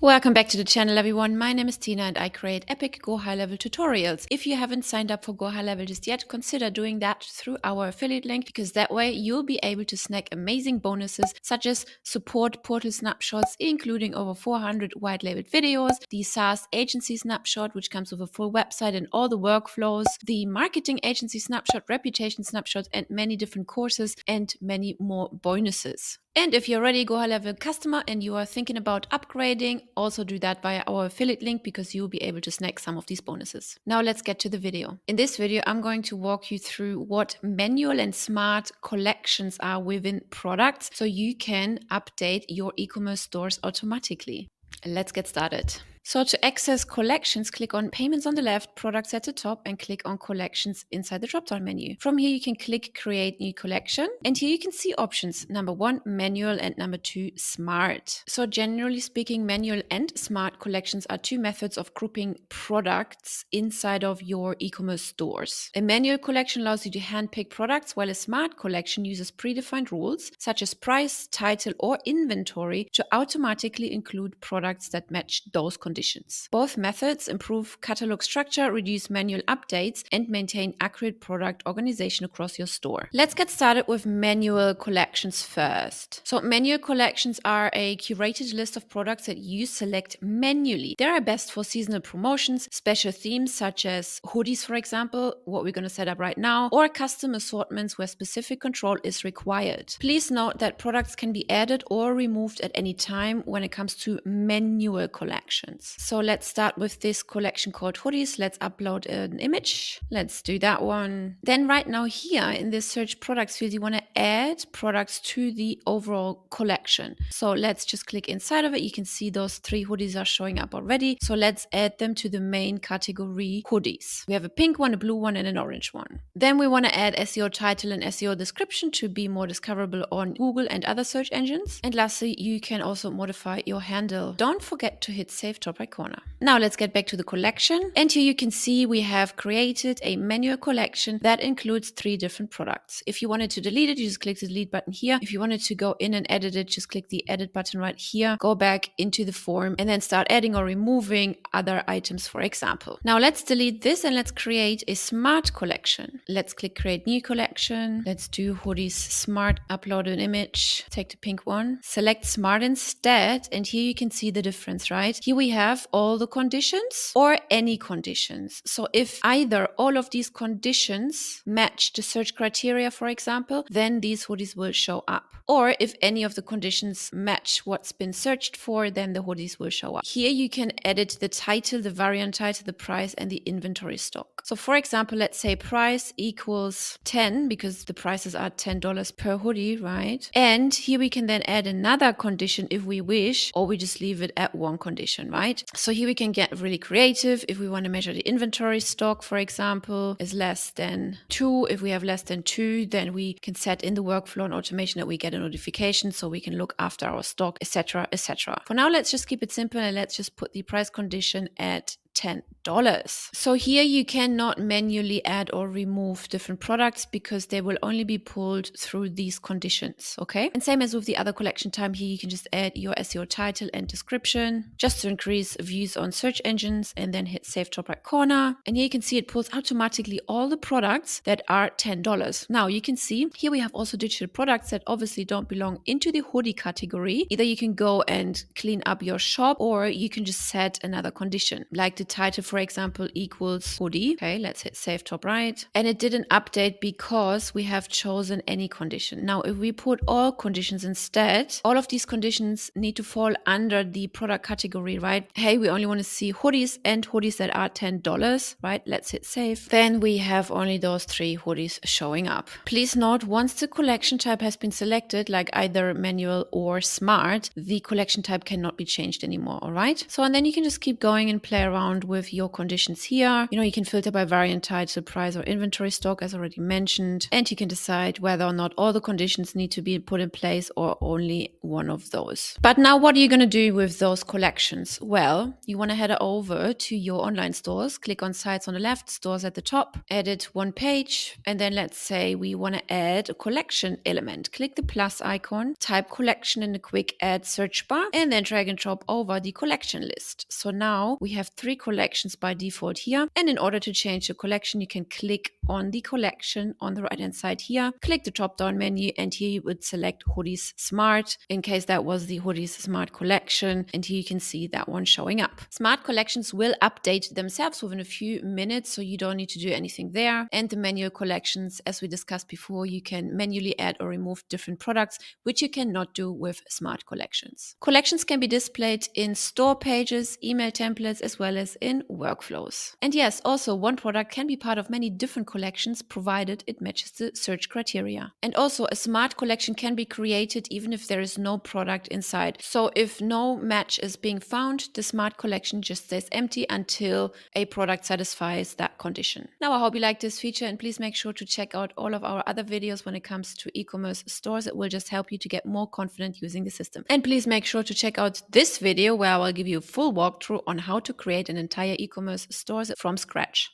Welcome back to the channel, everyone. My name is Tina and I create epic GohighLevel tutorials. If you haven't signed up for GohighLevel just yet, consider doing that through our affiliate link, because that way you'll be able to snag amazing bonuses such as support portal snapshots, including over 400 white labeled videos, the SAAS agency snapshot, which comes with a full website and all the workflows, the marketing agency snapshot, reputation snapshot, and many different courses and many more bonuses. And if you're already a GohighLevel customer and you are thinking about upgrading, also do that via our affiliate link, because you'll be able to snag some of these bonuses. Now let's get to the video. In this video, I'm going to walk you through what manual and smart collections are within products, so you can update your e-commerce stores automatically. Let's get started. So to access collections, click on Payments on the left, Products at the top, and click on Collections inside the drop-down menu. From here, you can click Create New Collection. And here you can see options. Number 1, Manual, and number 2, Smart. So generally speaking, manual and smart collections are two methods of grouping products inside of your e-commerce stores. A manual collection allows you to handpick products, while a smart collection uses predefined rules, such as price, title, or inventory, to automatically include products that match those conditions. Both methods improve catalog structure, reduce manual updates, and maintain accurate product organization across your store. Let's get started with manual collections first. So manual collections are a curated list of products that you select manually. They are best for seasonal promotions, special themes such as hoodies, for example, what we're going to set up right now, or custom assortments where specific control is required. Please note that products can be added or removed at any time when it comes to manual collections. So let's start with this collection called hoodies. Let's upload an image. Let's do that one. Then right now here in this search products field, you want to add products to the overall collection. So let's just click inside of it. You can see those 3 hoodies are showing up already. So let's add them to the main category hoodies. We have a pink one, a blue one, and an orange one. Then we want to add SEO title and SEO description to be more discoverable on Google and other search engines. And lastly, you can also modify your handle. Don't forget to hit save top right corner. Now let's get back to the collection. And here you can see we have created a manual collection that includes 3 different products. If you wanted to delete it, you just click the delete button here. If you wanted to go in and edit it, just click the edit button right here. Go back into the form and then start adding or removing other items, for example. Now let's delete this and let's create a smart collection. Let's click create new collection. Let's do hoodies smart, upload an image, take the pink one, select smart instead. And here you can see the difference, right? Here we have all the conditions or any conditions. So if either all of these conditions match the search criteria, for example, then these hoodies will show up. Or if any of the conditions match what's been searched for, then the hoodies will show up. Here you can edit the title, the variant title, the price, and the inventory stock. So for example, let's say price equals 10, because the prices are $10 per hoodie, right? And here we can then add another condition if we wish, or we just leave it at one condition, right? So here we can get really creative. If we want to measure the inventory stock, for example, is less than 2. If we have less than 2, then we can set in the workflow and automation that we get a notification so we can look after our stock, etc., etc. For now, let's just keep it simple and let's just put the price condition at $10. So here you cannot manually add or remove different products because they will only be pulled through these conditions, okay? And same as with the other collection time, here you can just add your SEO title and description just to increase views on search engines, and then hit save top right corner. And here you can see it pulls automatically all the products that are $10. Now you can see here we have also digital products that obviously don't belong into the hoodie category. Either you can go and clean up your shop, or you can just set another condition, like the title, for example, equals hoodie. Okay, let's hit save top right. And it didn't update because we have chosen any condition. Now, if we put all conditions instead, all of these conditions need to fall under the product category, right? Hey, we only want to see hoodies and hoodies that are $10, right? Let's hit save. Then we have only those 3 hoodies showing up. Please note, once the collection type has been selected, like either manual or smart, the collection type cannot be changed anymore, all right? So, and then you can just keep going and play around with your your conditions here. You can filter by variant title, price, or inventory stock, as already mentioned, and you can decide whether or not all the conditions need to be put in place or only one of those. But now what are you going to do with those collections? Well, you want to head over to your online stores, click on sites on the left, stores at the top, edit one page, and then let's say we want to add a collection element. Click the plus icon, type collection in the quick add search bar, and then drag and drop over the collection list. So now we have 3 collections by default here, and in order to change the collection, you can click on the collection on the right hand side here, click the drop down menu, and here you would select Hoodies Smart, in case that was the Hoodies Smart collection, and here you can see that one showing up. Smart collections will update themselves within a few minutes, so you don't need to do anything there. And the manual collections, as we discussed before, you can manually add or remove different products, which you cannot do with smart collections. Collections can be displayed in store pages, email templates, as well as in workflows. And yes, also one product can be part of many different collections provided it matches the search criteria. And also a smart collection can be created even if there is no product inside. So if no match is being found, the smart collection just stays empty until a product satisfies that condition. Now I hope you like this feature, and please make sure to check out all of our other videos when it comes to e-commerce stores. It will just help you to get more confident using the system. And please make sure to check out this video where I will give you a full walkthrough on how to create an entire e-commerce store from scratch.